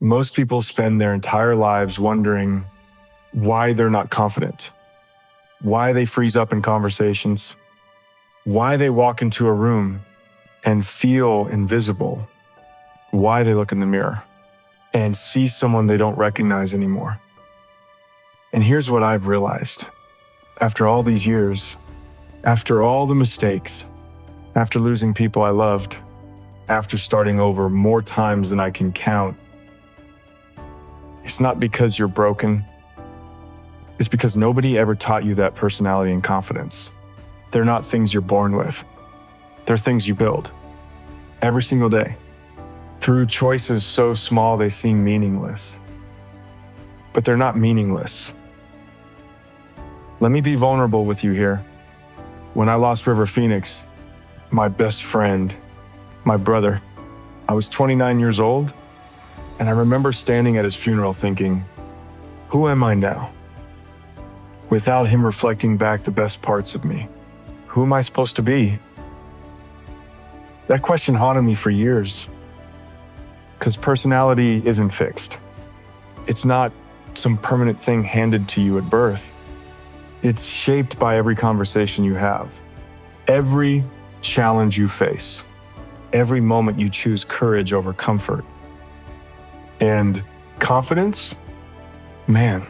Most people spend their entire lives wondering why they're not confident, why they freeze up in conversations, why they walk into a room and feel invisible, why they look in the mirror and see someone they don't recognize anymore. And here's what I've realized. After all these years, after all the mistakes, after losing people I loved, after starting over more times than I can count, it's not because you're broken. It's because nobody ever taught you that personality and confidence. They're not things you're born with. They're things you build every single day through choices so small they seem meaningless. But they're not meaningless. Let me be vulnerable with you here. When I lost River Phoenix, my best friend, my brother, I was 29 years old, and I remember standing at his funeral thinking, who am I now? Without him reflecting back the best parts of me. Who am I supposed to be? That question haunted me for years, because personality isn't fixed. It's not some permanent thing handed to you at birth. It's shaped by every conversation you have, every challenge you face, every moment you choose courage over comfort. And confidence? Man,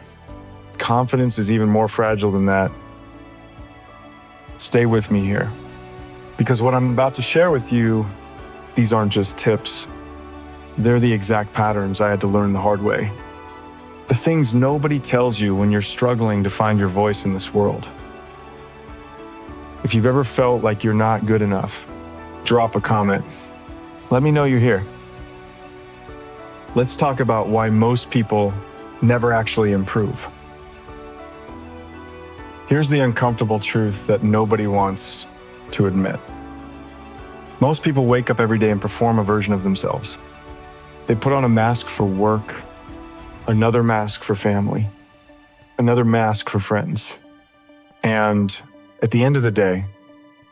confidence is even more fragile than that. Stay with me here, because what I'm about to share with you, these aren't just tips. They're the exact patterns I had to learn the hard way. The things nobody tells you when you're struggling to find your voice in this world. If you've ever felt like you're not good enough, drop a comment. Let me know you're here. Let's talk about why most people never actually improve. Here's the uncomfortable truth that nobody wants to admit. Most people wake up every day and perform a version of themselves. They put on a mask for work, another mask for family, another mask for friends. And at the end of the day,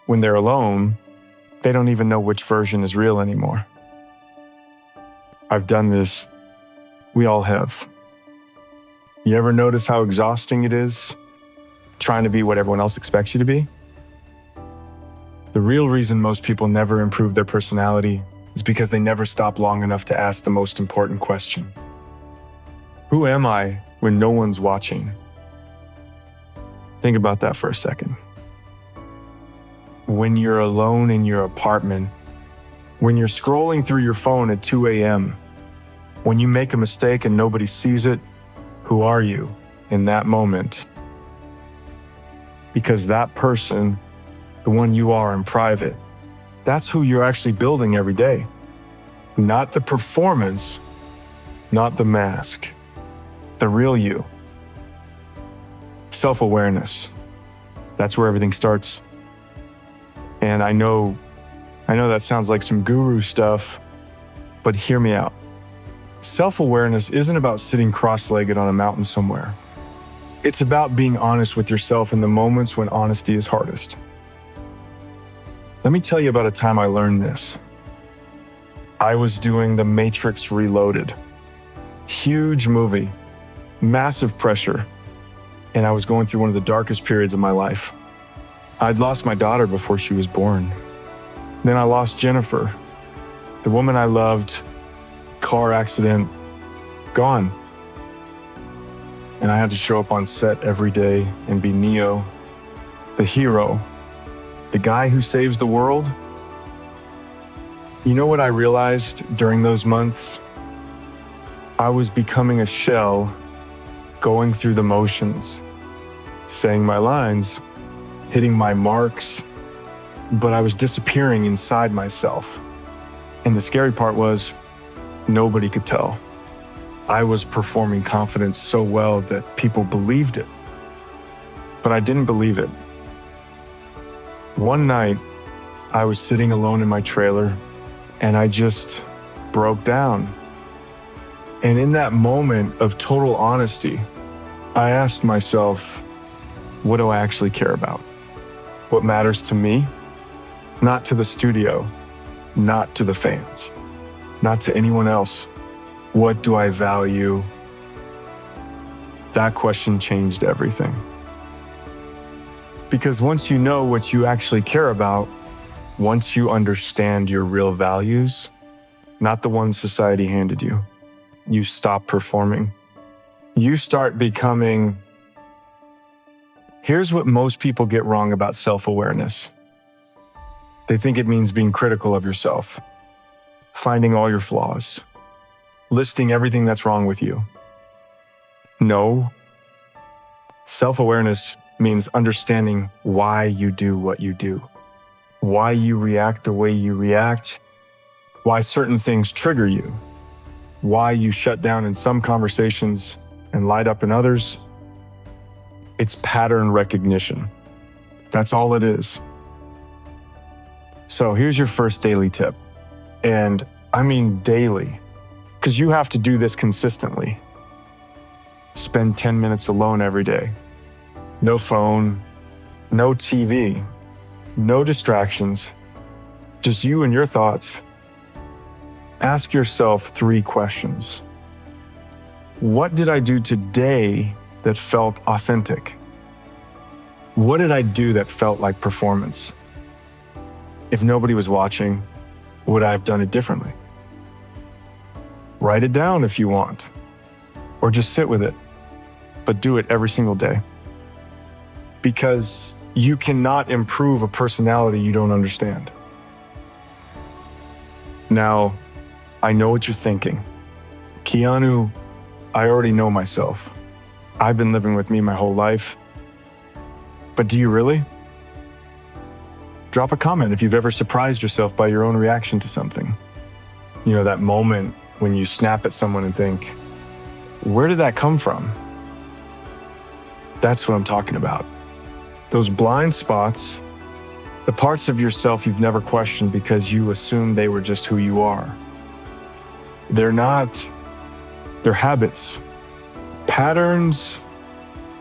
when they're alone, they don't even know which version is real anymore. I've done this. We all have. You ever notice how exhausting it is trying to be what everyone else expects you to be? The real reason most people never improve their personality is because they never stop long enough to ask the most important question. Who am I when no one's watching? Think about that for a second. When you're alone in your apartment, when you're scrolling through your phone at 2 a.m., when you make a mistake and nobody sees it, who are you in that moment? Because that person, the one you are in private, that's who you're actually building every day. Not the performance, not the mask. The real you. Self-awareness. That's where everything starts. And I know that sounds like some guru stuff, but hear me out. Self-awareness isn't about sitting cross-legged on a mountain somewhere. It's about being honest with yourself in the moments when honesty is hardest. Let me tell you about a time I learned this. I was doing The Matrix Reloaded. Huge movie. Massive pressure, and I was going through one of the darkest periods of my life. I'd lost my daughter before she was born. Then I lost Jennifer, the woman I loved, car accident, gone. And I had to show up on set every day and be Neo, the hero, the guy who saves the world. You know what I realized during those months? I was becoming a shell, going through the motions, saying my lines, hitting my marks, but I was disappearing inside myself. And the scary part was, nobody could tell. I was performing confidence so well that people believed it. But I didn't believe it. One night, I was sitting alone in my trailer, and I just broke down. And in that moment of total honesty, I asked myself, what do I actually care about? What matters to me? Not to the studio, not to the fans, not to anyone else. What do I value? That question changed everything. Because once you know what you actually care about, once you understand your real values, not the ones society handed you, you stop performing. You start becoming. Here's what most people get wrong about self-awareness. They think it means being critical of yourself, finding all your flaws, listing everything that's wrong with you. No. Self-awareness means understanding why you do what you do, why you react the way you react, why certain things trigger you, why you shut down in some conversations and light up in others. It's pattern recognition. That's all it is. So here's your first daily tip. And I mean daily, because you have to do this consistently. Spend 10 minutes alone every day. No phone, no TV, no distractions, just you and your thoughts. Ask yourself 3 questions. What did I do today that felt authentic? What did I do that felt like performance? If nobody was watching, would I have done it differently? Write it down if you want, or just sit with it, but do it every single day. Because you cannot improve a personality you don't understand. Now, I know what you're thinking. Keanu, I already know myself. I've been living with me my whole life. But do you really? Drop a comment if you've ever surprised yourself by your own reaction to something. You know, that moment when you snap at someone and think, where did that come from? That's what I'm talking about. Those blind spots, the parts of yourself you've never questioned because you assumed they were just who you are. They're not, they're habits. Patterns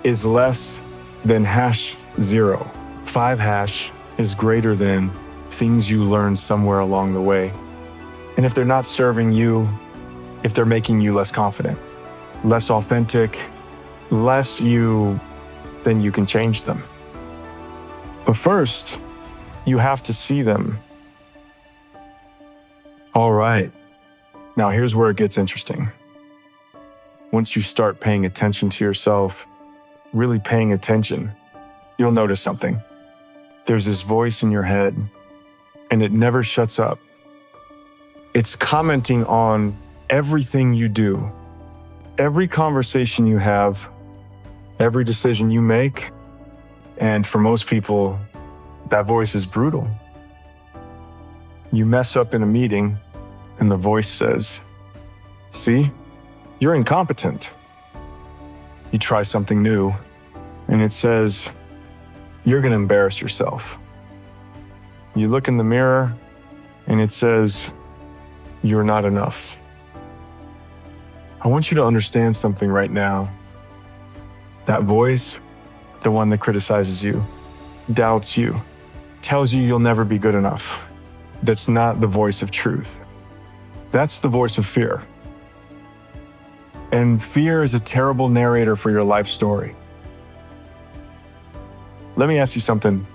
is less than #0. 5# is greater than things you learned somewhere along the way. And if they're not serving you, if they're making you less confident, less authentic, less you, then you can change them. But first, you have to see them. All right. Now here's where it gets interesting. Once you start paying attention to yourself, really paying attention, you'll notice something. There's this voice in your head, and it never shuts up. It's commenting on everything you do, every conversation you have, every decision you make. And for most people, that voice is brutal. You mess up in a meeting, and the voice says, see, you're incompetent. You try something new, and it says, you're going to embarrass yourself. You look in the mirror, and it says, you're not enough. I want you to understand something right now. That voice, the one that criticizes you, doubts you, tells you you'll never be good enough. That's not the voice of truth. That's the voice of fear. And fear is a terrible narrator for your life story. Let me ask you something.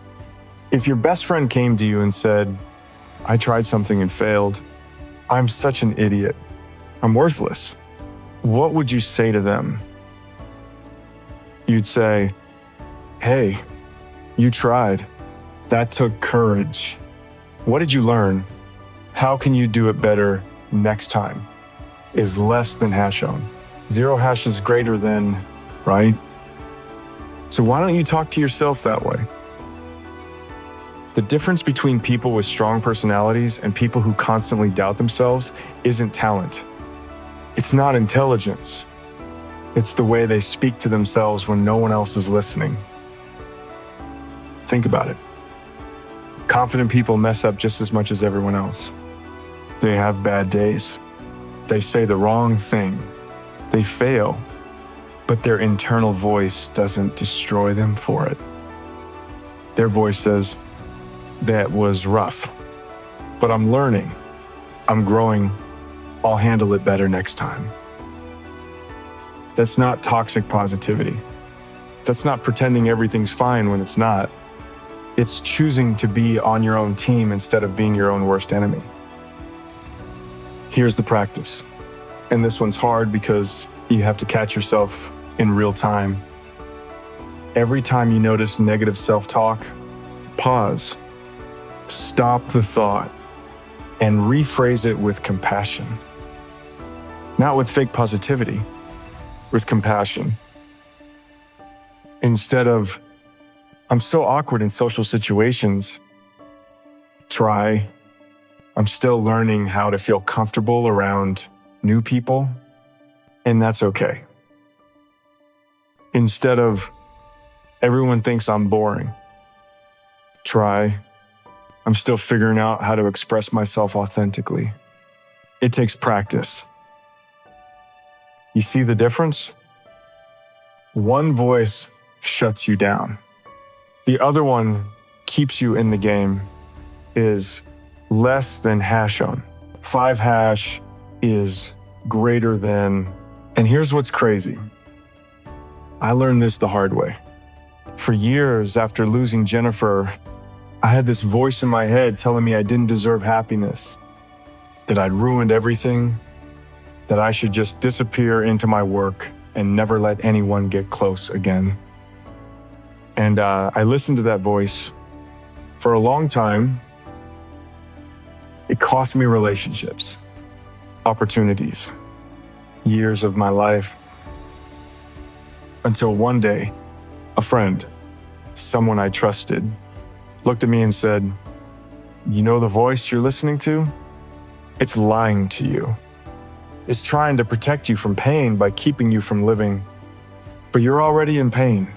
If your best friend came to you and said, I tried something and failed, I'm such an idiot, I'm worthless, what would you say to them? You'd say, hey, you tried. That took courage. What did you learn? How can you do it better next time? Is less than #. 0# is greater than, right? So why don't you talk to yourself that way? The difference between people with strong personalities and people who constantly doubt themselves isn't talent. It's not intelligence. It's the way they speak to themselves when no one else is listening. Think about it. Confident people mess up just as much as everyone else. They have bad days. They say the wrong thing. They fail, but their internal voice doesn't destroy them for it. Their voice says, that was rough, but I'm learning, I'm growing, I'll handle it better next time. That's not toxic positivity. That's not pretending everything's fine when it's not. It's choosing to be on your own team instead of being your own worst enemy. Here's the practice. And this one's hard because you have to catch yourself in real time. Every time you notice negative self-talk, pause, stop the thought, and rephrase it with compassion. Not with fake positivity, with compassion. Instead of, I'm so awkward in social situations, try, I'm still learning how to feel comfortable around new people, and that's okay. Instead of, everyone thinks I'm boring, try, I'm still figuring out how to express myself authentically. It takes practice. You see the difference? One voice shuts you down. The other one keeps you in the game is less than hash on. 5 hash is greater than, and here's what's crazy. I learned this the hard way. For years after losing Jennifer, I had this voice in my head telling me I didn't deserve happiness, that I'd ruined everything, that I should just disappear into my work and never let anyone get close again. And I listened to that voice for a long time. It cost me relationships, opportunities, years of my life. Until one day, a friend, someone I trusted, looked at me and said, "You know the voice you're listening to? It's lying to you. It's trying to protect you from pain by keeping you from living. But you're already in pain.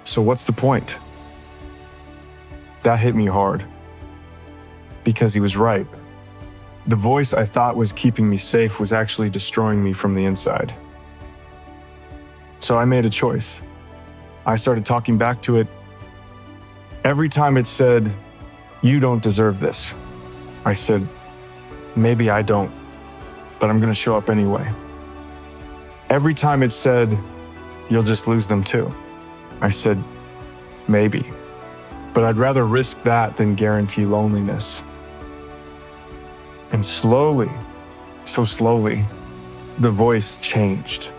So what's the point?" That hit me hard. Because he was right. The voice I thought was keeping me safe was actually destroying me from the inside. So I made a choice. I started talking back to it. Every time it said, "You don't deserve this," I said, "Maybe I don't, but I'm going to show up anyway." Every time it said, "You'll just lose them too," I said, "Maybe, but I'd rather risk that than guarantee loneliness." And slowly, so slowly, the voice changed.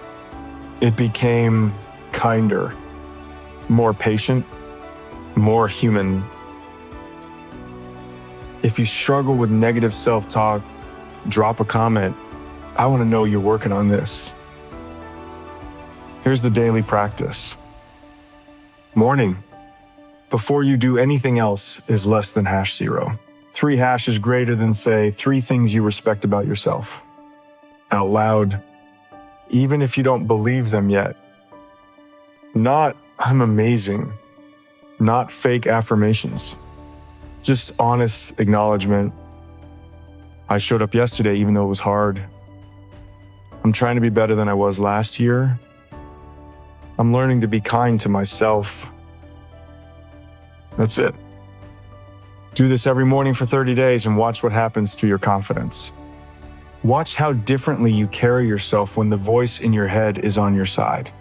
It became kinder, more patient, more human. If you struggle with negative self-talk, drop a comment. I want to know you're working on this. Here's the daily practice. Morning, before you do anything else, is less than #0. 3 hash is greater than, say, 3 things you respect about yourself. Out loud, even if you don't believe them yet. Not, "I'm amazing." Not fake affirmations. Just honest acknowledgement. I showed up yesterday even though it was hard. I'm trying to be better than I was last year. I'm learning to be kind to myself. That's it. Do this every morning for 30 days and watch what happens to your confidence. Watch how differently you carry yourself when the voice in your head is on your side.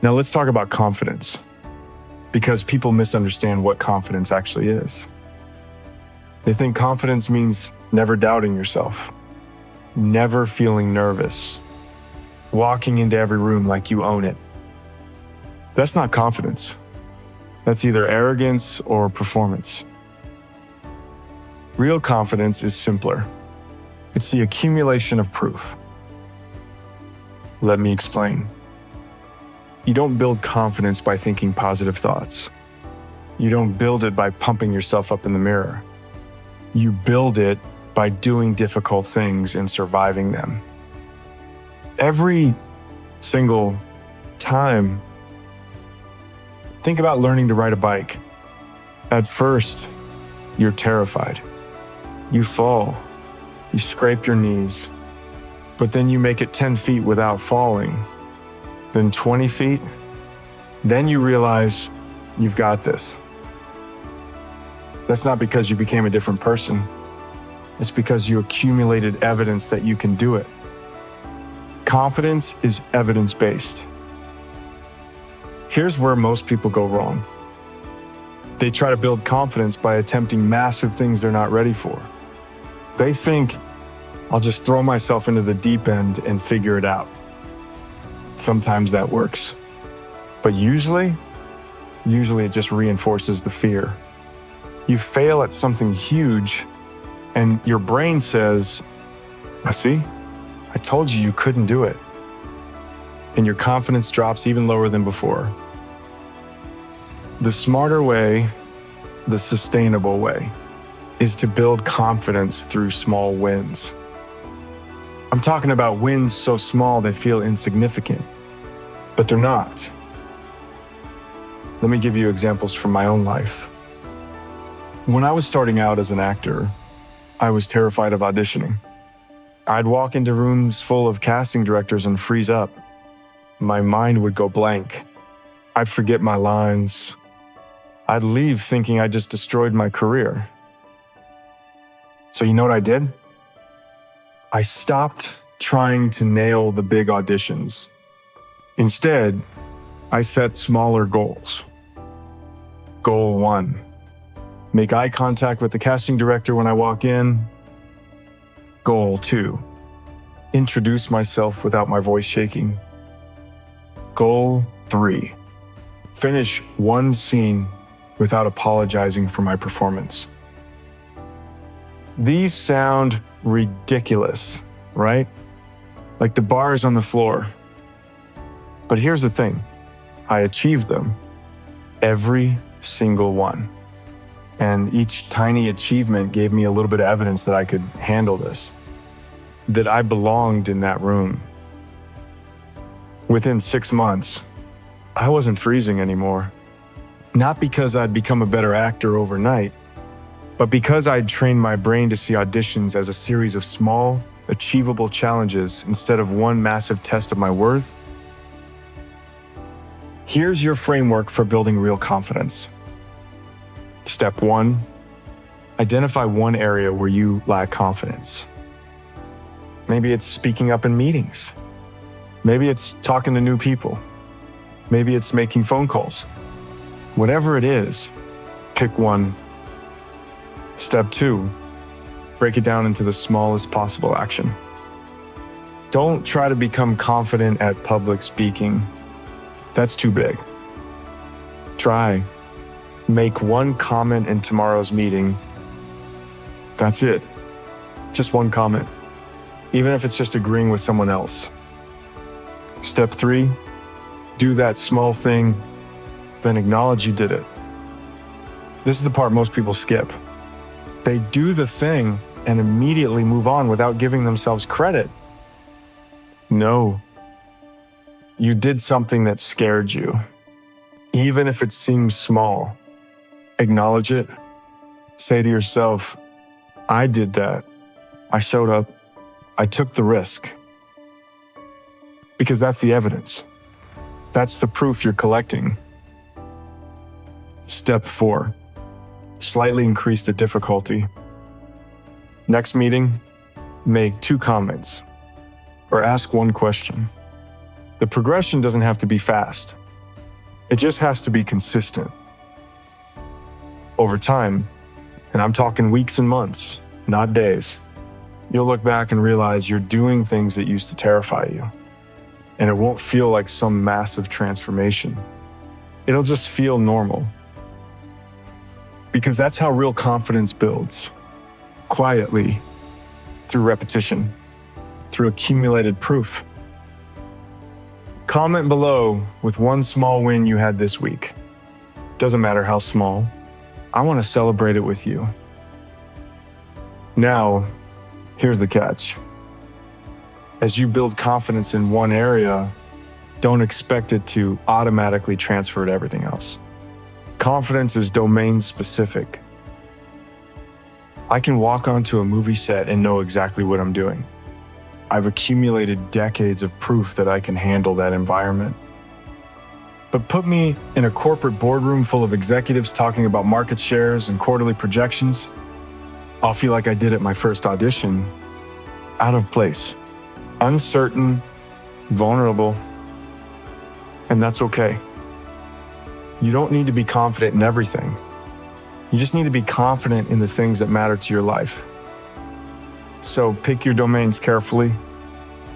Now let's talk about confidence, because people misunderstand what confidence actually is. They think confidence means never doubting yourself, never feeling nervous, walking into every room like you own it. That's not confidence. That's either arrogance or performance. Real confidence is simpler. It's the accumulation of proof. Let me explain. You don't build confidence by thinking positive thoughts. You don't build it by pumping yourself up in the mirror. You build it by doing difficult things and surviving them. Every single time, think about learning to ride a bike. At first, you're terrified. You fall, you scrape your knees, but then you make it 10 feet without falling. Then 20 feet, then you realize you've got this. That's not because you became a different person. It's because you accumulated evidence that you can do it. Confidence is evidence-based. Here's where most people go wrong. They try to build confidence by attempting massive things they're not ready for. They think, I'll just throw myself into the deep end and figure it out. Sometimes that works. But usually it just reinforces the fear. You fail at something huge, and your brain says, see, I told you couldn't do it. And your confidence drops even lower than before. The smarter way, the sustainable way, is to build confidence through small wins. I'm talking about wins so small they feel insignificant, but they're not. Let me give you examples from my own life. When I was starting out as an actor, I was terrified of auditioning. I'd walk into rooms full of casting directors and freeze up. My mind would go blank. I'd forget my lines. I'd leave thinking I just destroyed my career. So you know what I did? I stopped trying to nail the big auditions. Instead, I set smaller goals. Goal 1, make eye contact with the casting director when I walk in. Goal 2, introduce myself without my voice shaking. Goal 3, finish one scene without apologizing for my performance. These sound ridiculous, right? Like the bar is on the floor. But here's the thing, I achieved them, every single one. And each tiny achievement gave me a little bit of evidence that I could handle this, that I belonged in that room. Within 6 months, I wasn't freezing anymore. Not because I'd become a better actor overnight, but because I'd trained my brain to see auditions as a series of small, achievable challenges instead of one massive test of my worth. Here's your framework for building real confidence. Step 1, identify one area where you lack confidence. Maybe it's speaking up in meetings. Maybe it's talking to new people. Maybe it's making phone calls. Whatever it is, pick one. Step 2, break it down into the smallest possible action. Don't try to become confident at public speaking. That's too big. Try. Make one comment in tomorrow's meeting. That's it. Just one comment. Even if it's just agreeing with someone else. Step 3, do that small thing, then acknowledge you did it. This is the part most people skip. They do the thing and immediately move on without giving themselves credit. No. You did something that scared you. Even if it seems small, acknowledge it. Say to yourself, I did that. I showed up. I took the risk. Because that's the evidence. That's the proof you're collecting. Step 4, slightly increase the difficulty. Next meeting, make 2 comments or ask one question. The progression doesn't have to be fast. It just has to be consistent. Over time, and I'm talking weeks and months, not days, you'll look back and realize you're doing things that used to terrify you. And it won't feel like some massive transformation. It'll just feel normal. Because that's how real confidence builds. Quietly, through repetition, through accumulated proof. Comment below with one small win you had this week. Doesn't matter how small. I want to celebrate it with you. Now, here's the catch. As you build confidence in one area, don't expect it to automatically transfer to everything else. Confidence is domain specific. I can walk onto a movie set and know exactly what I'm doing. I've accumulated decades of proof that I can handle that environment. But put me in a corporate boardroom full of executives talking about market shares and quarterly projections, I'll feel like I did at my first audition, out of place, uncertain, vulnerable, and that's okay. You don't need to be confident in everything. You just need to be confident in the things that matter to your life. So pick your domains carefully,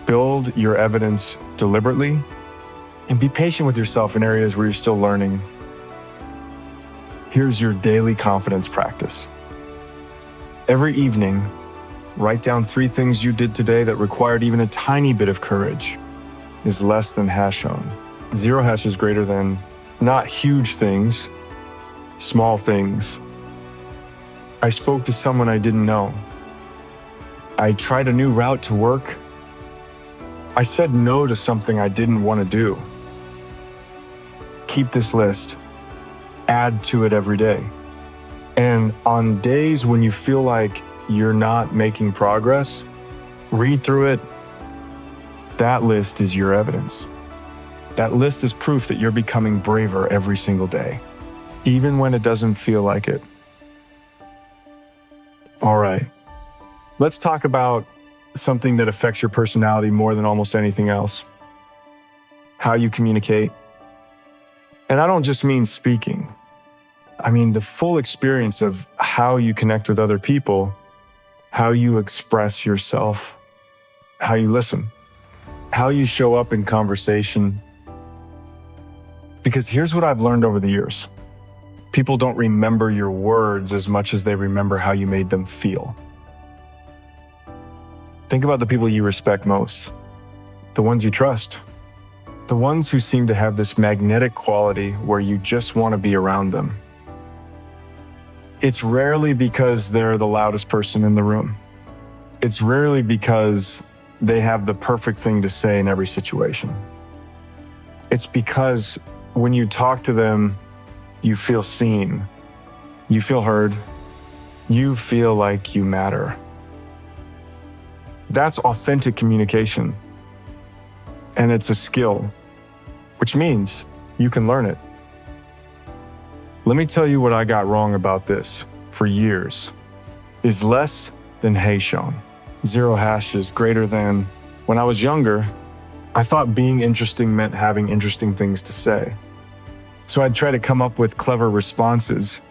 build your evidence deliberately, and be patient with yourself in areas where you're still learning. Here's your daily confidence practice. Every evening, write down 3 things you did today that required even a tiny bit of courage. Is less than hash shown. 0 hash is greater than not huge things, small things. I spoke to someone I didn't know. I tried a new route to work. I said no to something I didn't want to do. Keep this list. Add to it every day. And on days when you feel like you're not making progress, read through it. That list is your evidence. That list is proof that you're becoming braver every single day, even when it doesn't feel like it. All right, let's talk about something that affects your personality more than almost anything else. How you communicate. And I don't just mean speaking. I mean the full experience of how you connect with other people, how you express yourself, how you listen, how you show up in conversation. Because here's what I've learned over the years. People don't remember your words as much as they remember how you made them feel. Think about the people you respect most, the ones you trust, the ones who seem to have this magnetic quality where you just want to be around them. It's rarely because they're the loudest person in the room. It's rarely because they have the perfect thing to say in every situation. It's because when you talk to them, you feel seen, you feel heard, you feel like you matter. That's authentic communication. And it's a skill, which means you can learn it. Let me tell you what I got wrong about this for years. Is less than hey shown. 0 hash is greater than. When I was younger, I thought being interesting meant having interesting things to say. So I'd try to come up with clever responses,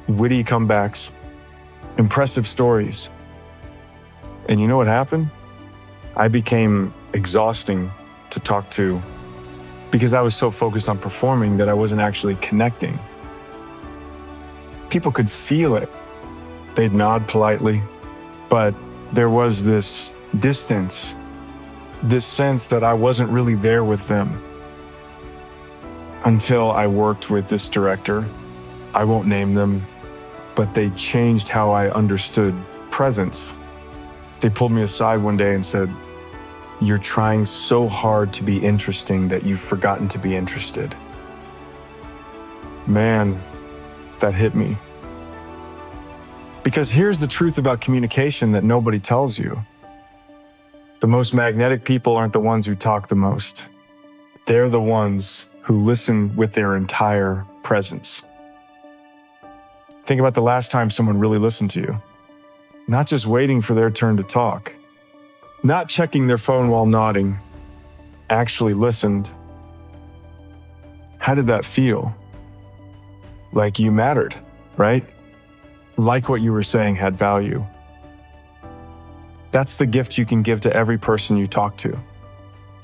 witty comebacks, impressive stories. And you know what happened? I became exhausting to talk to because I was so focused on performing that I wasn't actually connecting. People could feel it. They'd nod politely, but there was this distance, this sense that I wasn't really there with them. Until I worked with this director. I won't name them, but they changed how I understood presence. They pulled me aside one day and said, "You're trying so hard to be interesting that you've forgotten to be interested." Man, that hit me. Because here's the truth about communication that nobody tells you. The most magnetic people aren't the ones who talk the most. They're the ones who listen with their entire presence. Think about the last time someone really listened to you. Not just waiting for their turn to talk. Not checking their phone while nodding. Actually listened. How did that feel? Like you mattered, right? Like what you were saying had value. That's the gift you can give to every person you talk to.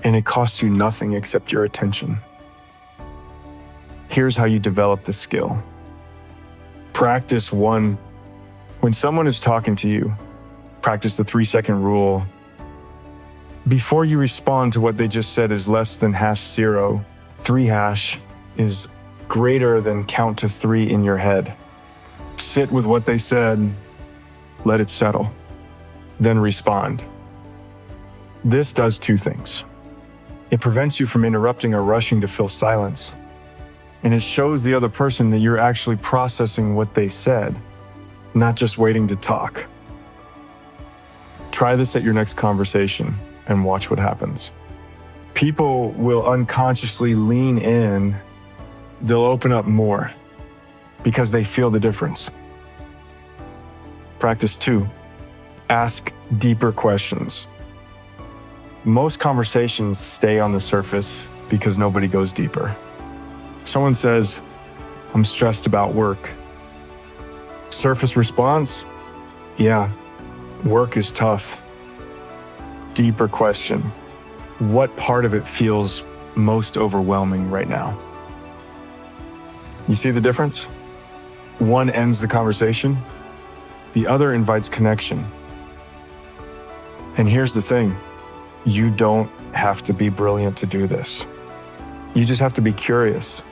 And it costs you nothing except your attention. Here's how you develop the skill. Practice 1. When someone is talking to you, practice the 3-second rule. Before you respond to what they just said is less than #0, 3 hash is greater than count to 3 in your head. Sit with what they said, let it settle, then respond. This does 2 things. It prevents you from interrupting or rushing to fill silence. And it shows the other person that you're actually processing what they said, not just waiting to talk. Try this at your next conversation and watch what happens. People will unconsciously lean in. They'll open up more because they feel the difference. Practice 2, ask deeper questions. Most conversations stay on the surface because nobody goes deeper. Someone says, "I'm stressed about work." Surface response, "Yeah, work is tough." Deeper question, what part of it feels most overwhelming right now? You see the difference? One ends the conversation, the other invites connection. And here's the thing, you don't have to be brilliant to do this. You just have to be curious,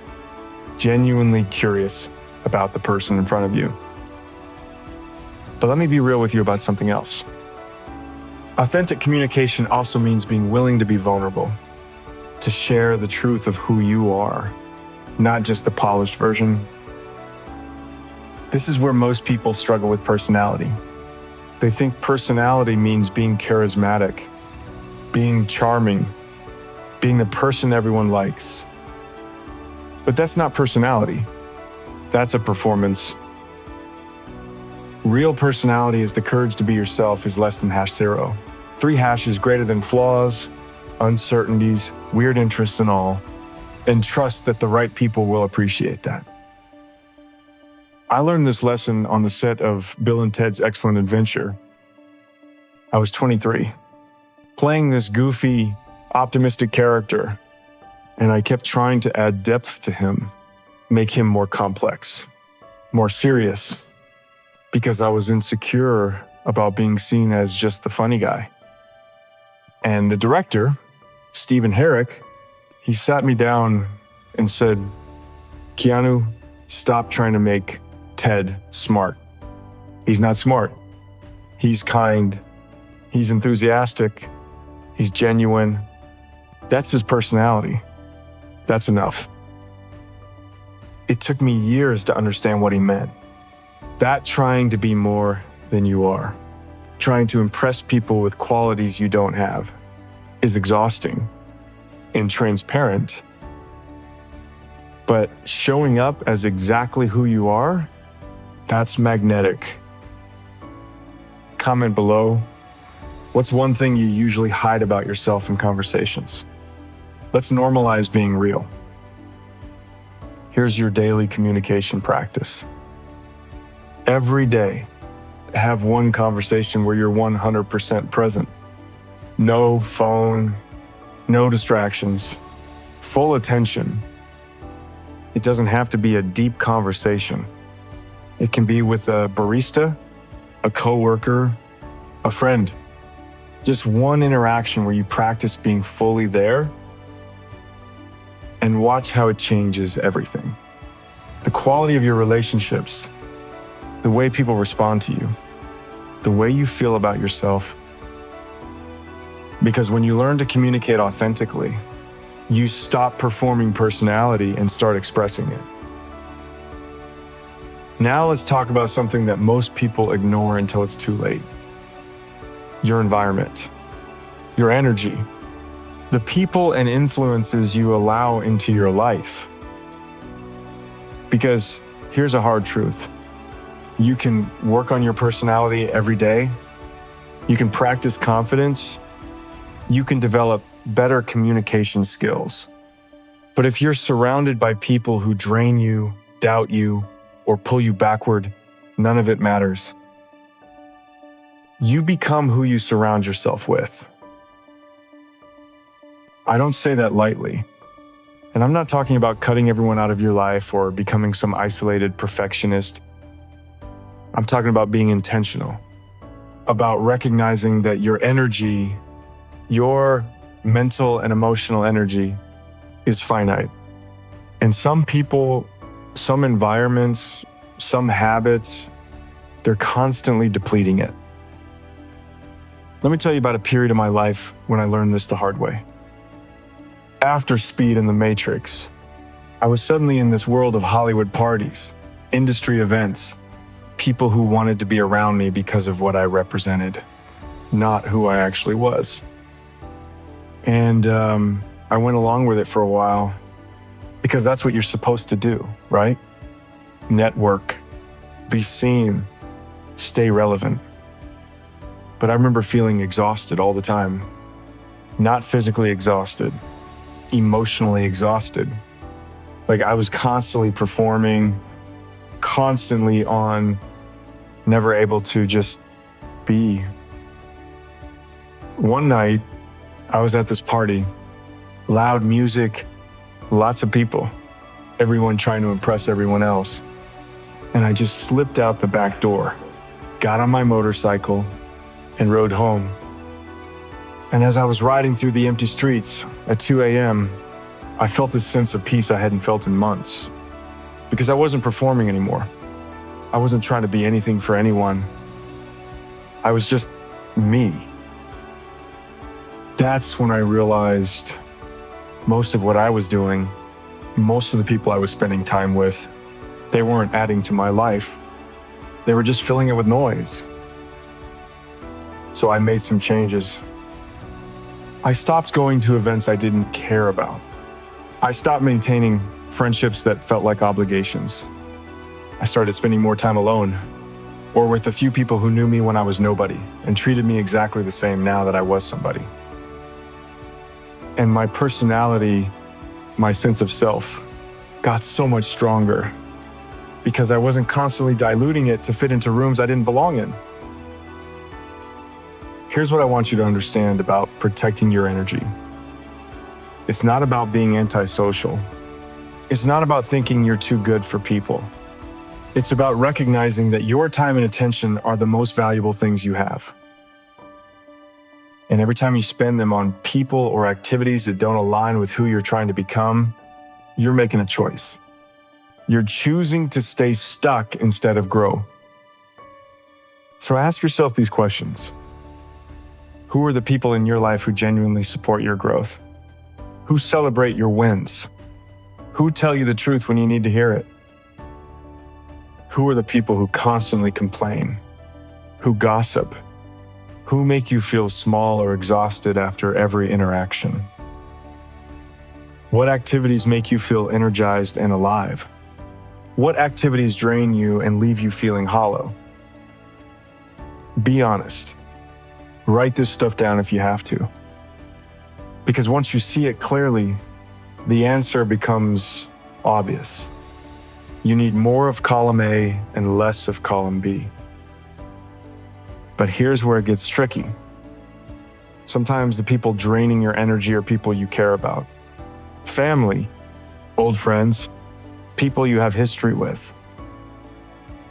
genuinely curious about the person in front of you. But let me be real with you about something else. Authentic communication also means being willing to be vulnerable, to share the truth of who you are, not just the polished version. This is where most people struggle with personality. They think personality means being charismatic, being charming, being the person everyone likes. But that's not personality. That's a performance. Real personality is the courage to be yourself is less than #0. 3 hashes greater than flaws, uncertainties, weird interests and all, and trust that the right people will appreciate that. I learned this lesson on the set of Bill and Ted's Excellent Adventure. I was 23, playing this goofy, optimistic character, and I kept trying to add depth to him, make him more complex, more serious, because I was insecure about being seen as just the funny guy. And the director, Stephen Herrick, he sat me down and said, "Keanu, stop trying to make Ted smart. He's not smart. He's kind. He's enthusiastic. He's genuine. That's his personality. That's enough." It took me years to understand what he meant. That trying to be more than you are, trying to impress people with qualities you don't have, is exhausting and transparent. But showing up as exactly who you are, that's magnetic. Comment below, what's one thing you usually hide about yourself in conversations? Let's normalize being real. Here's your daily communication practice. Every day, have one conversation where you're 100% present. No phone, no distractions, full attention. It doesn't have to be a deep conversation. It can be with a barista, a coworker, a friend. Just one interaction where you practice being fully there and watch how it changes everything. The quality of your relationships, the way people respond to you, the way you feel about yourself. Because when you learn to communicate authentically, you stop performing personality and start expressing it. Now let's talk about something that most people ignore until it's too late. Your environment, your energy, the people and influences you allow into your life. Because here's a hard truth. You can work on your personality every day. You can practice confidence. You can develop better communication skills. But if you're surrounded by people who drain you, doubt you, or pull you backward, none of it matters. You become who you surround yourself with. I don't say that lightly. And I'm not talking about cutting everyone out of your life or becoming some isolated perfectionist. I'm talking about being intentional, about recognizing that your energy, your mental and emotional energy is finite. And some people, some environments, some habits, they're constantly depleting it. Let me tell you about a period of my life when I learned this the hard way. After Speed and the Matrix, I was suddenly in this world of Hollywood parties, industry events, people who wanted to be around me because of what I represented, not who I actually was. And I went along with it for a while because that's what you're supposed to do, right? Network, be seen, stay relevant. But I remember feeling exhausted all the time. Not physically exhausted, emotionally exhausted. Like I was constantly performing, constantly on, never able to just be. One night, I was at this party, loud music, lots of people, everyone trying to impress everyone else. And I just slipped out the back door, got on my motorcycle, and rode home. And as I was riding through the empty streets at 2 a.m., I felt this sense of peace I hadn't felt in months. Because I wasn't performing anymore. I wasn't trying to be anything for anyone. I was just me. That's when I realized most of what I was doing, most of the people I was spending time with, they weren't adding to my life. They were just filling it with noise. So I made some changes. I stopped going to events I didn't care about. I stopped maintaining friendships that felt like obligations. I started spending more time alone, or with a few people who knew me when I was nobody and treated me exactly the same now that I was somebody. And my personality, my sense of self, got so much stronger because I wasn't constantly diluting it to fit into rooms I didn't belong in. Here's what I want you to understand about protecting your energy. It's not about being antisocial. It's not about thinking you're too good for people. It's about recognizing that your time and attention are the most valuable things you have. And every time you spend them on people or activities that don't align with who you're trying to become, you're making a choice. You're choosing to stay stuck instead of grow. So ask yourself these questions. Who are the people in your life who genuinely support your growth? Who celebrate your wins? Who tell you the truth when you need to hear it? Who are the people who constantly complain? Who gossip? Who make you feel small or exhausted after every interaction? What activities make you feel energized and alive? What activities drain you and leave you feeling hollow? Be honest. Write this stuff down if you have to. Because once you see it clearly, the answer becomes obvious. You need more of column A and less of column B. But here's where it gets tricky. Sometimes the people draining your energy are people you care about. Family, old friends, people you have history with.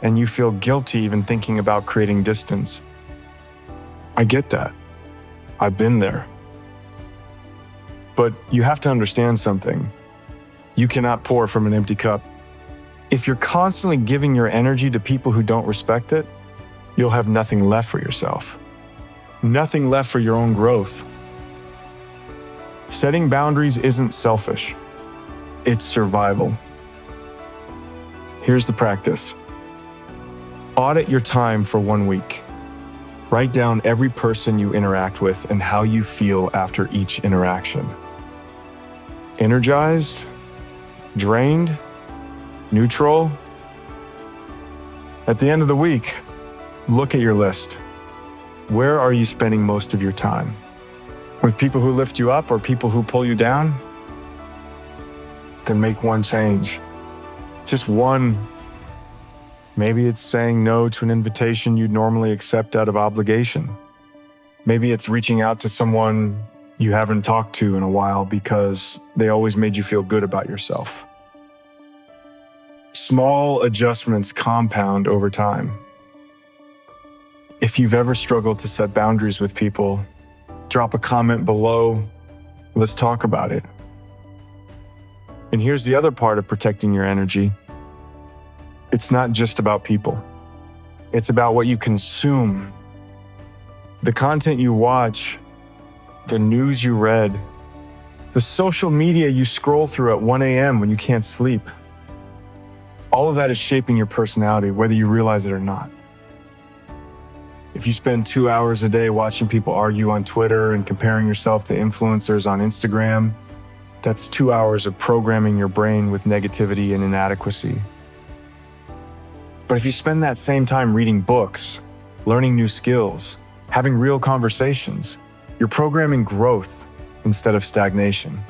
And you feel guilty even thinking about creating distance. I get that. I've been there. But you have to understand something. You cannot pour from an empty cup. If you're constantly giving your energy to people who don't respect it, you'll have nothing left for yourself. Nothing left for your own growth. Setting boundaries isn't selfish. It's survival. Here's the practice. Audit your time for 1 week. Write down every person you interact with and how you feel after each interaction. Energized? Drained? Neutral? At the end of the week, look at your list. Where are you spending most of your time? With people who lift you up or people who pull you down? Then make one change. Just one. Maybe it's saying no to an invitation you'd normally accept out of obligation. Maybe it's reaching out to someone you haven't talked to in a while because they always made you feel good about yourself. Small adjustments compound over time. If you've ever struggled to set boundaries with people, drop a comment below. Let's talk about it. And here's the other part of protecting your energy. It's not just about people. It's about what you consume. The content you watch, the news you read, the social media you scroll through at 1 a.m. when you can't sleep. All of that is shaping your personality, whether you realize it or not. If you spend 2 hours a day watching people argue on Twitter and comparing yourself to influencers on Instagram, that's 2 hours of programming your brain with negativity and inadequacy. But if you spend that same time reading books, learning new skills, having real conversations, you're programming growth instead of stagnation.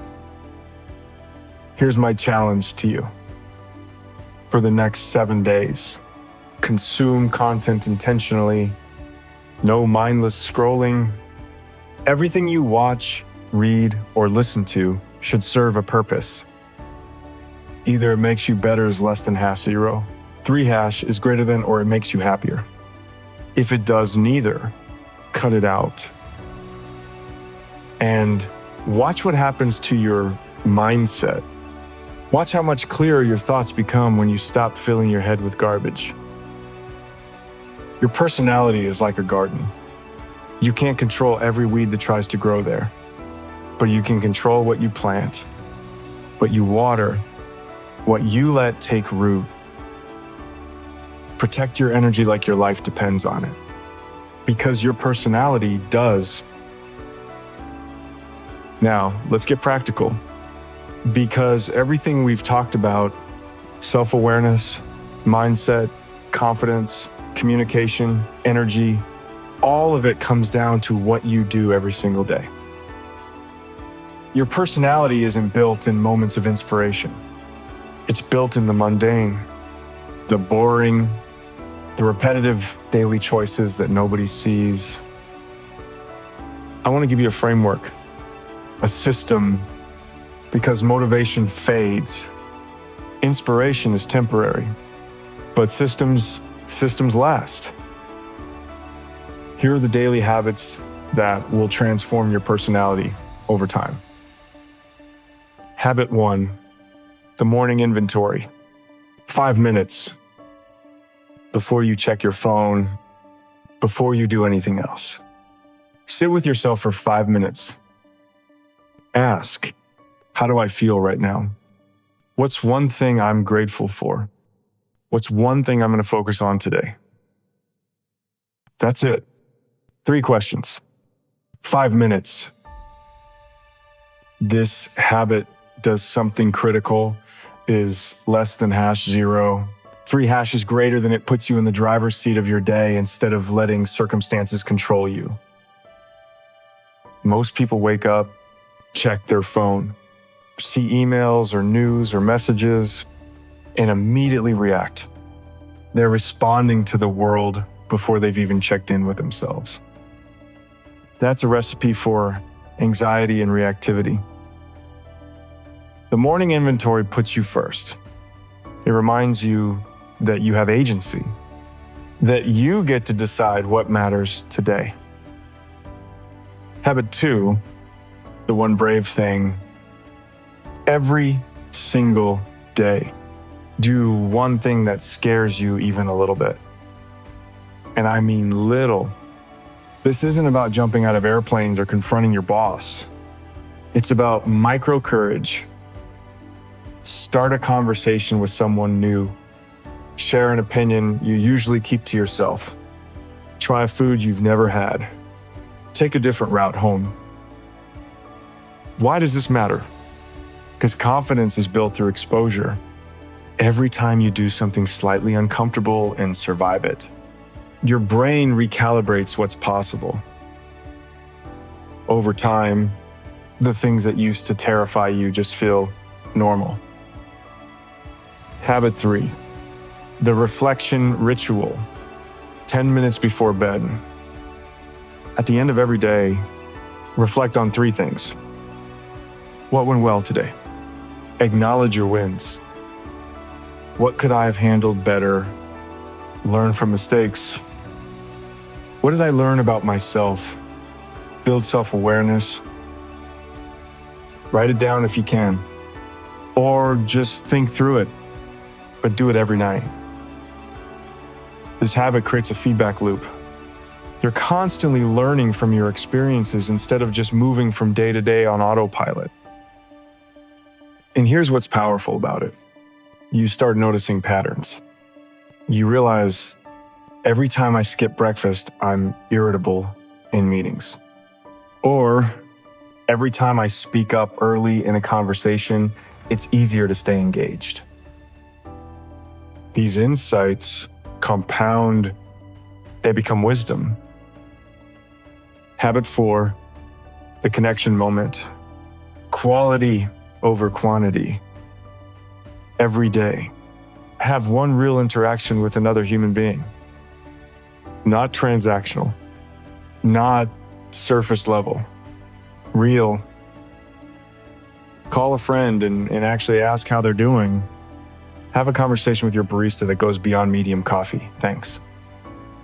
Here's my challenge to you. For the next 7 days, consume content intentionally, no mindless scrolling. Everything you watch, read, or listen to should serve a purpose. Either it makes you better is less than #0, 3# is greater than, or it makes you happier. If it does neither, cut it out. And watch what happens to your mindset. Watch how much clearer your thoughts become when you stop filling your head with garbage. Your personality is like a garden. You can't control every weed that tries to grow there, but you can control what you plant, what you water, what you let take root. Protect your energy like your life depends on it, because your personality does. Now, let's get practical. Because everything we've talked about, self-awareness, mindset, confidence, communication, energy, all of it comes down to what you do every single day. Your personality isn't built in moments of inspiration. It's built in the mundane, the boring, the repetitive daily choices that nobody sees. I want to give you a framework, a system, because motivation fades. Inspiration is temporary, but systems last. Here are the daily habits that will transform your personality over time. Habit 1, the morning inventory. 5 minutes before you check your phone, before you do anything else. Sit with yourself for 5 minutes. Ask, how do I feel right now? What's one thing I'm grateful for? What's one thing I'm going to focus on today? That's it. 3 questions. 5 minutes. This habit does something critical, is less than #0. 3# is greater than, it puts you in the driver's seat of your day instead of letting circumstances control you. Most people wake up, check their phone, see emails or news or messages, and immediately react. They're responding to the world before they've even checked in with themselves. That's a recipe for anxiety and reactivity. The morning inventory puts you first. It reminds you that you have agency, that you get to decide what matters today. Habit 2, the one brave thing. Every single day, do one thing that scares you even a little bit. And I mean little. This isn't about jumping out of airplanes or confronting your boss. It's about micro courage. Start a conversation with someone new. Share an opinion you usually keep to yourself. Try a food you've never had. Take a different route home. Why does this matter? Because confidence is built through exposure. Every time you do something slightly uncomfortable and survive it, your brain recalibrates what's possible. Over time, the things that used to terrify you just feel normal. Habit 3, the reflection ritual. 10 minutes before bed. At the end of every day, reflect on 3 things. What went well today? Acknowledge your wins. What could I have handled better? Learn from mistakes. What did I learn about myself? Build self-awareness. Write it down if you can. Or just think through it, but do it every night. This habit creates a feedback loop. You're constantly learning from your experiences instead of just moving from day to day on autopilot. And here's what's powerful about it. You start noticing patterns. You realize every time I skip breakfast, I'm irritable in meetings. Or every time I speak up early in a conversation, it's easier to stay engaged. These insights compound, they become wisdom. Habit 4, the connection moment. Quality over quantity. Every day, have one real interaction with another human being. Not transactional, not surface level, real. Call a friend and actually ask how they're doing. Have a conversation with your barista that goes beyond medium coffee. Thanks.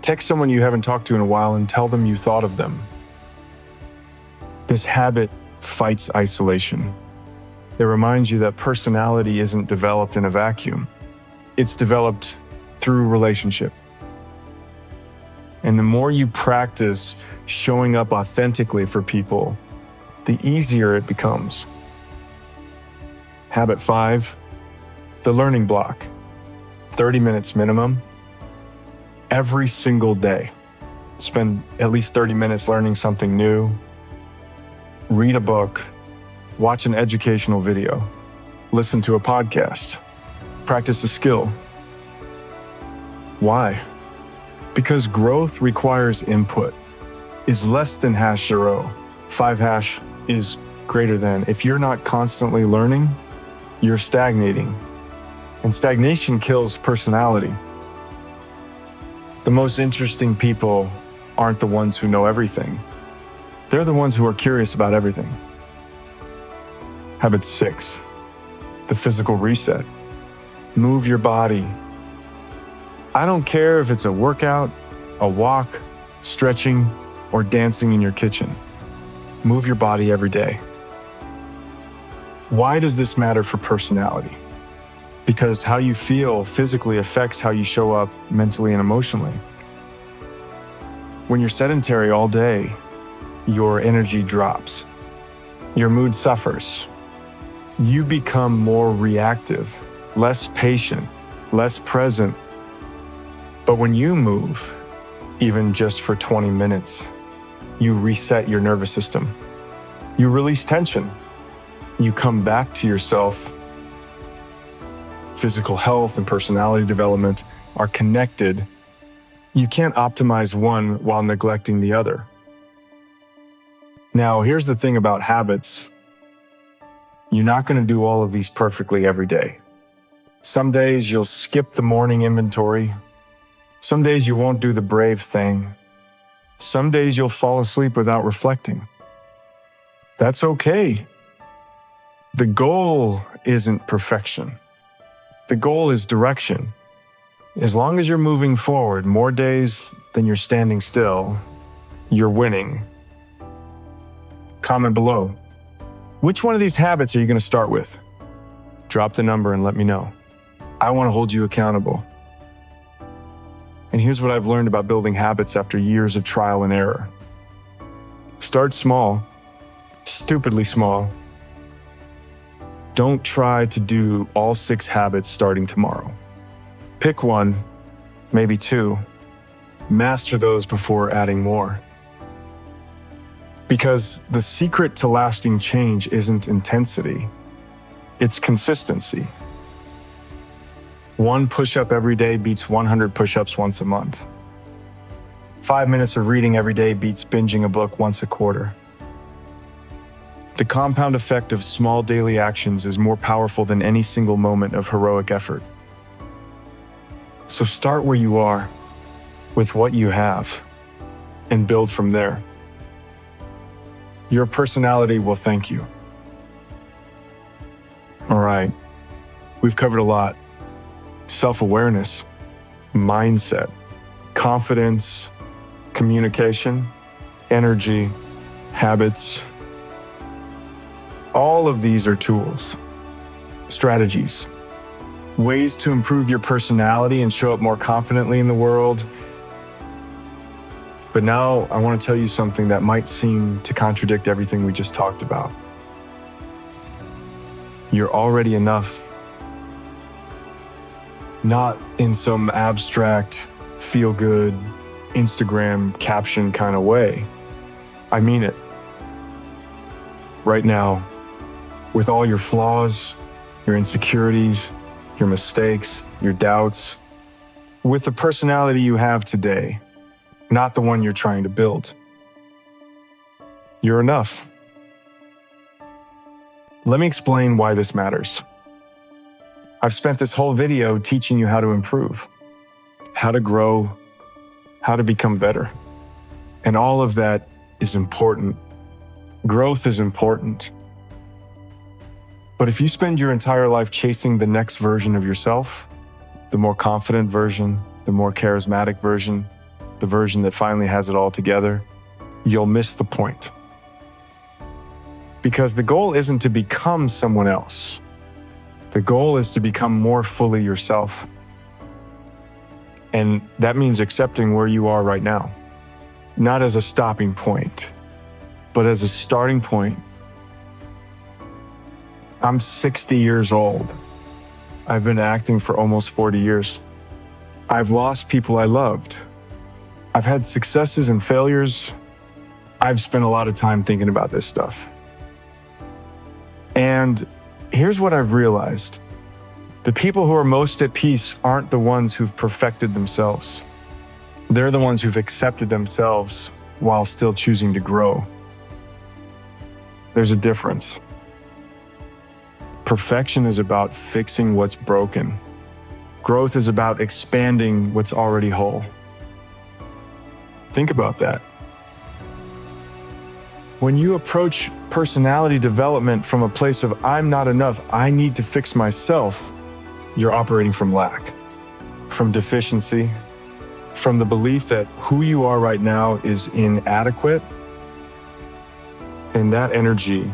Text someone you haven't talked to in a while and tell them you thought of them. This habit fights isolation. It reminds you that personality isn't developed in a vacuum. It's developed through relationship. And the more you practice showing up authentically for people, the easier it becomes. Habit 5, the learning block. 30 minutes minimum. Every single day. Spend at least 30 minutes learning something new. Read a book. Watch an educational video. Listen to a podcast. Practice a skill. Why? Because growth requires input. Is less than #0. 5# is greater than. If you're not constantly learning, you're stagnating. And stagnation kills personality. The most interesting people aren't the ones who know everything. They're the ones who are curious about everything. Habit 6, the physical reset. Move your body. I don't care if it's a workout, a walk, stretching, or dancing in your kitchen. Move your body every day. Why does this matter for personality? Because how you feel physically affects how you show up mentally and emotionally. When you're sedentary all day, your energy drops. Your mood suffers. You become more reactive, less patient, less present. But when you move, even just for 20 minutes, you reset your nervous system. You release tension. You come back to yourself. Physical health and personality development are connected. You can't optimize one while neglecting the other. Now, here's the thing about habits. You're not going to do all of these perfectly every day. Some days you'll skip the morning inventory. Some days you won't do the brave thing. Some days you'll fall asleep without reflecting. That's okay. The goal isn't perfection. The goal is direction. As long as you're moving forward more days than you're standing still, you're winning. Comment below. Which one of these habits are you going to start with? Drop the number and let me know. I want to hold you accountable. And here's what I've learned about building habits after years of trial and error. Start small, stupidly small. Don't try to do all 6 habits starting tomorrow. Pick one, maybe 2. Master those before adding more. Because the secret to lasting change isn't intensity, it's consistency. 1 push-up every day beats 100 push-ups once a month. 5 minutes of reading every day beats binging a book once a quarter. The compound effect of small daily actions is more powerful than any single moment of heroic effort. So start where you are, with what you have, and build from there. Your personality will thank you. All right, we've covered a lot. Self-awareness, mindset, confidence, communication, energy, habits. All of these are tools, strategies, ways to improve your personality and show up more confidently in the world. But now I want to tell you something that might seem to contradict everything we just talked about. You're already enough. Not in some abstract, feel-good, Instagram caption kind of way. I mean it. Right now, with all your flaws, your insecurities, your mistakes, your doubts, with the personality you have today, not the one you're trying to build. You're enough. Let me explain why this matters. I've spent this whole video teaching you how to improve, how to grow, how to become better. And all of that is important. Growth is important. But if you spend your entire life chasing the next version of yourself, the more confident version, the more charismatic version, the version that finally has it all together, you'll miss the point. Because the goal isn't to become someone else. The goal is to become more fully yourself. And that means accepting where you are right now, not as a stopping point, but as a starting point. I'm 60 years old. I've been acting for almost 40 years. I've lost people I loved. I've had successes and failures. I've spent a lot of time thinking about this stuff. And here's what I've realized. The people who are most at peace aren't the ones who've perfected themselves. They're the ones who've accepted themselves while still choosing to grow. There's a difference. Perfection is about fixing what's broken. Growth is about expanding what's already whole. Think about that. When you approach personality development from a place of I'm not enough, I need to fix myself, you're operating from lack, from deficiency, from the belief that who you are right now is inadequate. And that energy,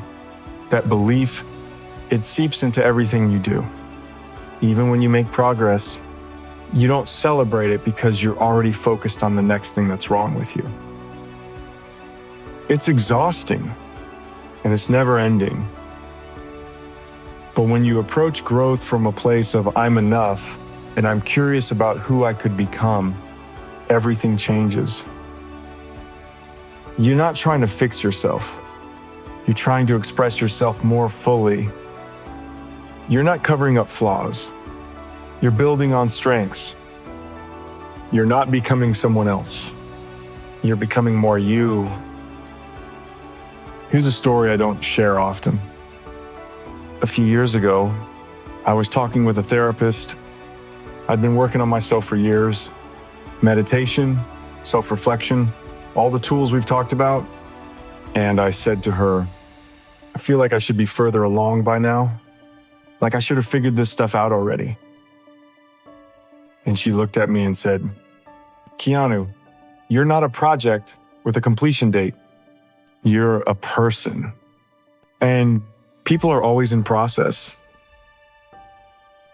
that belief, it seeps into everything you do. Even when you make progress, you don't celebrate it because you're already focused on the next thing that's wrong with you. It's exhausting and it's never ending. But when you approach growth from a place of I'm enough and I'm curious about who I could become, everything changes. You're not trying to fix yourself. You're trying to express yourself more fully. You're not covering up flaws. You're building on strengths. You're not becoming someone else. You're becoming more you. Here's a story I don't share often. A few years ago, I was talking with a therapist. I'd been working on myself for years. Meditation, self-reflection, all the tools we've talked about. And I said to her, I feel like I should be further along by now. Like I should have figured this stuff out already. And she looked at me and said, Keanu, you're not a project with a completion date. You're a person. And people are always in process.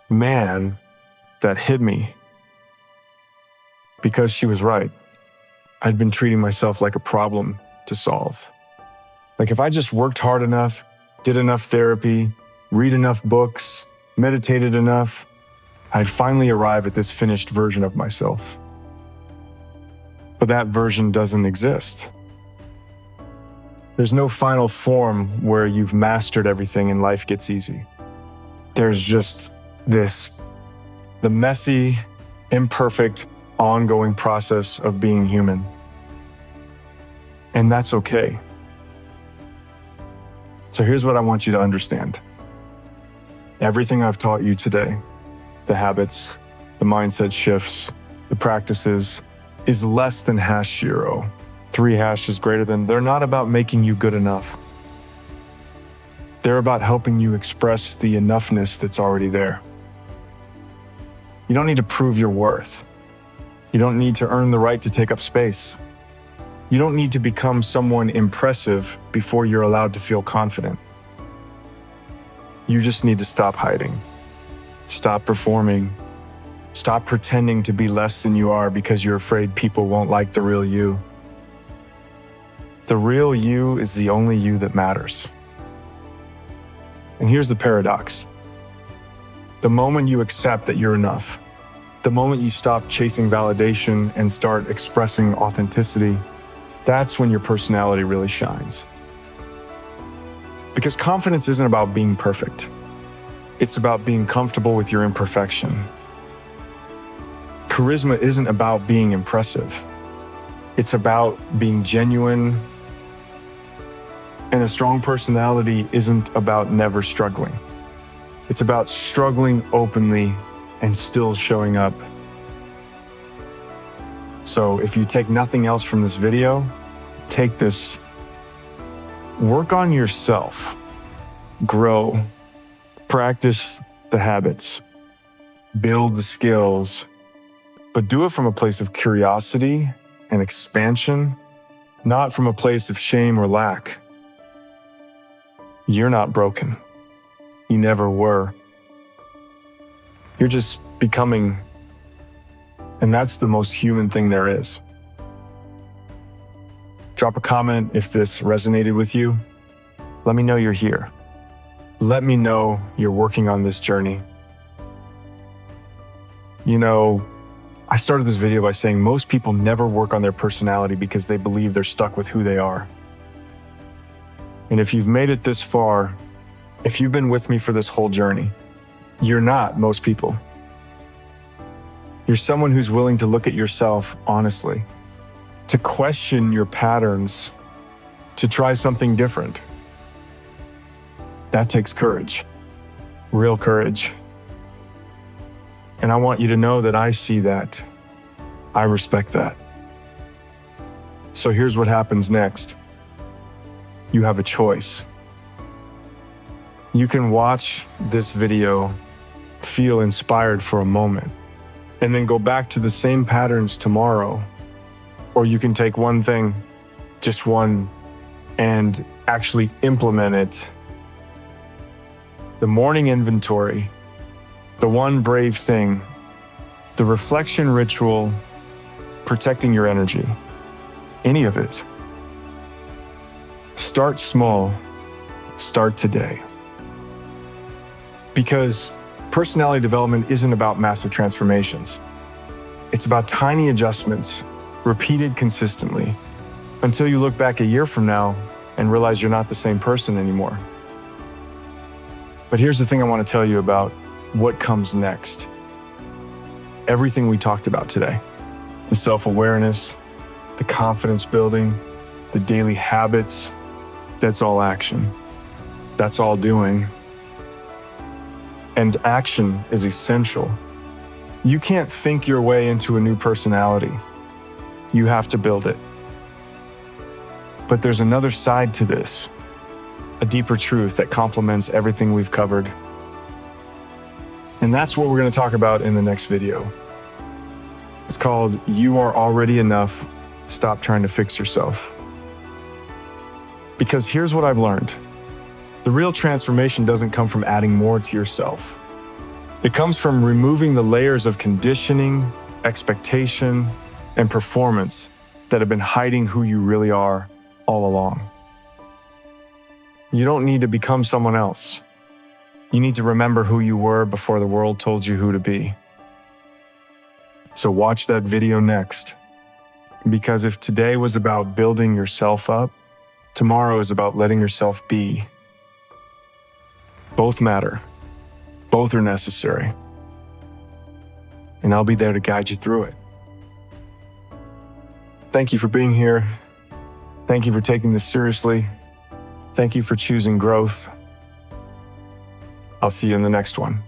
Man, that hit me. Because she was right. I'd been treating myself like a problem to solve. Like if I just worked hard enough, did enough therapy, read enough books, meditated enough, I'd finally arrive at this finished version of myself. But that version doesn't exist. There's no final form where you've mastered everything and life gets easy. There's just the messy, imperfect, ongoing process of being human. And that's okay. So here's what I want you to understand. Everything I've taught you today, the habits, the mindset shifts, the practices, is less than #0. 3 hashes greater than. They're not about making you good enough. They're about helping you express the enoughness that's already there. You don't need to prove your worth. You don't need to earn the right to take up space. You don't need to become someone impressive before you're allowed to feel confident. You just need to stop hiding. Stop performing. Stop pretending to be less than you are because you're afraid people won't like the real you. The real you is the only you that matters. And here's the paradox. The moment you accept that you're enough, the moment you stop chasing validation and start expressing authenticity, that's when your personality really shines. Because confidence isn't about being perfect. It's about being comfortable with your imperfection. charisma isn't about being impressive. It's about being genuine. And a strong personality isn't about never struggling. It's about struggling openly and still showing up. So if you take nothing else from this video, take this. Work on yourself. Grow. Practice the habits. Build the skills. But do it from a place of curiosity and expansion, not from a place of shame or lack. You're not broken. You never were. You're just becoming, and that's the most human thing there is. Drop a comment if this resonated with you. Let me know you're here. Let me know you're working on this journey. You know, I started this video by saying most people never work on their personality because they believe they're stuck with who they are. And if you've made it this far, if you've been with me for this whole journey, you're not most people. You're someone who's willing to look at yourself honestly, to question your patterns, to try something different. That takes courage, real courage. And I want you to know that I see that. I respect that. So here's what happens next. You have a choice. You can watch this video, feel inspired for a moment, and then go back to the same patterns tomorrow. Or you can take one thing, just one, and actually implement it. The morning inventory, the one brave thing, the reflection ritual, protecting your energy, any of it. Start small, start today. Because personality development isn't about massive transformations. It's about tiny adjustments, repeated consistently, until you look back a year from now and realize you're not the same person anymore. But here's the thing I want to tell you about what comes next. Everything we talked about today, the self-awareness, the confidence building, the daily habits, that's all action. That's all doing. And action is essential. You can't think your way into a new personality. You have to build it. But there's another side to this, a deeper truth that complements everything we've covered. And that's what we're going to talk about in the next video. It's called You Are Already Enough. Stop trying to fix yourself. Because here's what I've learned. The real transformation doesn't come from adding more to yourself. It comes from removing the layers of conditioning, expectation, and performance that have been hiding who you really are all along. You don't need to become someone else. You need to remember who you were before the world told you who to be. So watch that video next. Because if today was about building yourself up, tomorrow is about letting yourself be. Both matter. Both are necessary. And I'll be there to guide you through it. Thank you for being here. Thank you for taking this seriously. Thank you for choosing growth. I'll see you in the next one.